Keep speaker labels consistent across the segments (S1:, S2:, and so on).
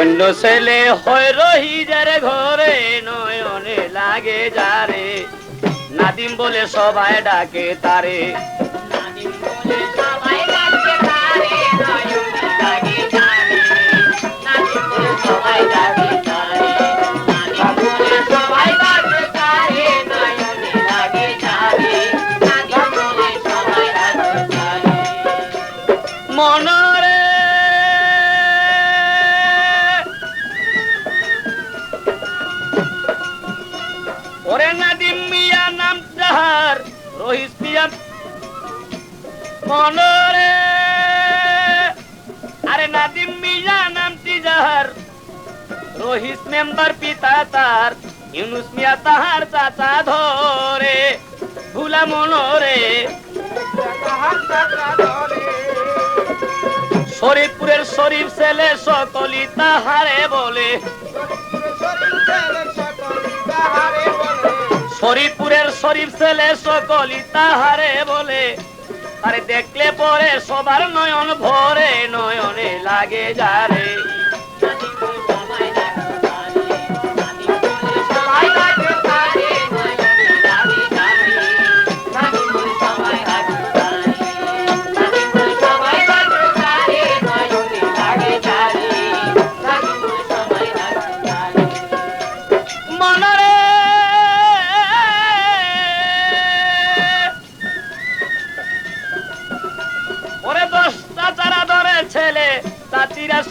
S1: ধন্য ছেলে হয় রহিজার ঘরে নয়নে লাগে যারে নাদিম বলে সবাই ডাকে তারে নাদিম বলে সবাই ডাকে তারে নয়নে লাগে যারে নাদিম বলে সবাই ডাকে তারে নাদিম বলে সবাই ডাকে তারে নয়নে লাগে যারে নাদিম বলে সবাই ডাকে তারে মনরে ওরে নাদিম মিয়া নাম যাহার রহিস মিয়া মনরে আরে নাদিম মিয়া নামটি যাহার রহিস মেম্বার পিতা তার ইউনুস মিয়া তাহার চাচা ধরে ভুলা মনরে শরীফপুরের শরীফ ছেলে সকলি তাহারে বলে শরীফপুরের শরীফ ছেলে সকলি তাহারে বলে আরে দেখলে পরে সবার নয়ন ভরে নয়নে লাগে যারে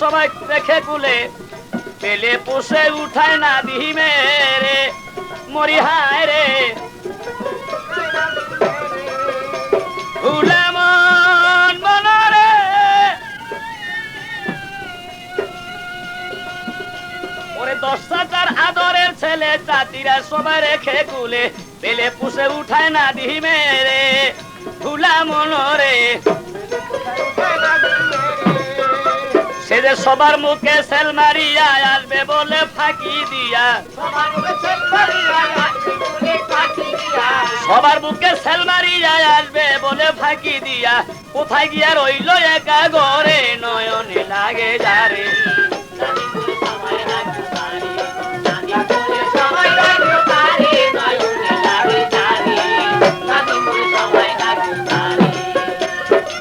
S1: সবাই রেখে কুলে পেলে পুষে উঠায় না দিহি মেরে মরি হায় রে ভুলে মন মনরে ওরে 10,000 আদরের ছেলে চাচিরা সবাই রেখে কুলে পেলে পুষে উঠায় না দিহি মেরে ভুলা মনরে সে যে সবার মুখে সেল মারিয়া আসবে বলে ফাঁকি দিয়া সবার মুখে সেল মারিয়া আসবে বলে ফাঁকি দিয়া কোথায় গিয়া রইল একা ঘরে নয়নে লাগে যারে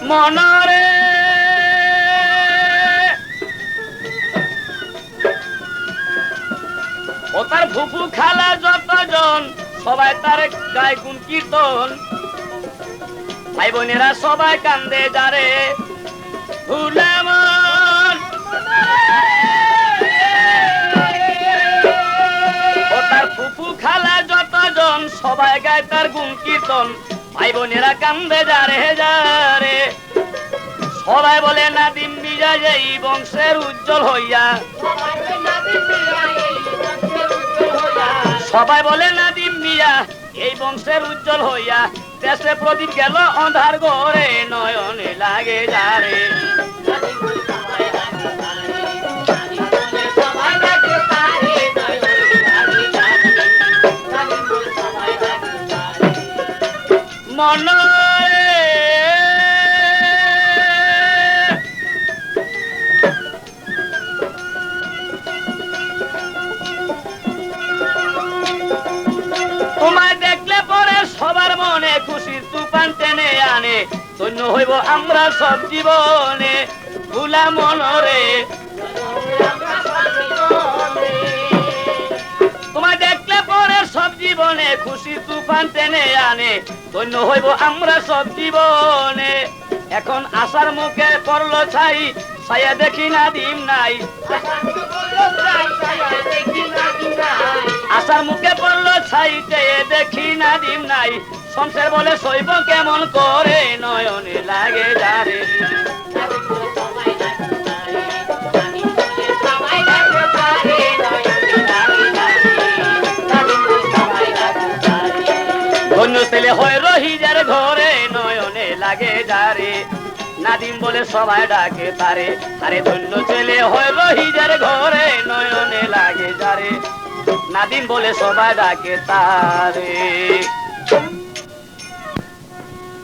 S1: মনরে ও তার ফুফু খালা যতজন সবাই তার গায়ে গুণ কীর্তন ভাই বোনেরা সবাই কান্দে যারে ভুলে মন ও তার ফুফু খালা যতজন সবাই গায়ে তার গুণ কীর্তন ভাই বোনেরা কান্দে যারে যারে সবাই বলে নাদিম মিয়া এই বংশের উজ্জ্বল হইয়া সবাই বলে নাদিম মিয়া এই বংশের উজ্জ্বল হইয়া দেশে প্রদীপ গেল অন্ধার ঘরে নয়নে লাগে যারে মনরে তোমায় দেখলে পরে সবার মনে খুশির তুফান টেনে আনে ধন্য হইব আমরা সব জীবনে ভুলা মনরে তোমায় দেখলে পরে সব জীবনে খুশির তুফান টেনে আনে ধন্য হইব আমরা সব জীবনে এখন আশার মুখে পড়লো ছাই ছায়া দেখি নাদিম নাই আশার মুখে পড়লো ছাই চেয়ে দেখি নাদিম নাই সংসার বলে সইব কেমন করে নয়নে লাগে যারে ধন্য ছেলে হয় রহিজার ঘরে নয়নে লাগে যারে নাদিম বলে সবাই ডাকে তারে আরে ধন্য ছেলে হয় রহিজার ঘরে নয়নে লাগে যারে নাদিম বলে সবাই ডাকে তারে।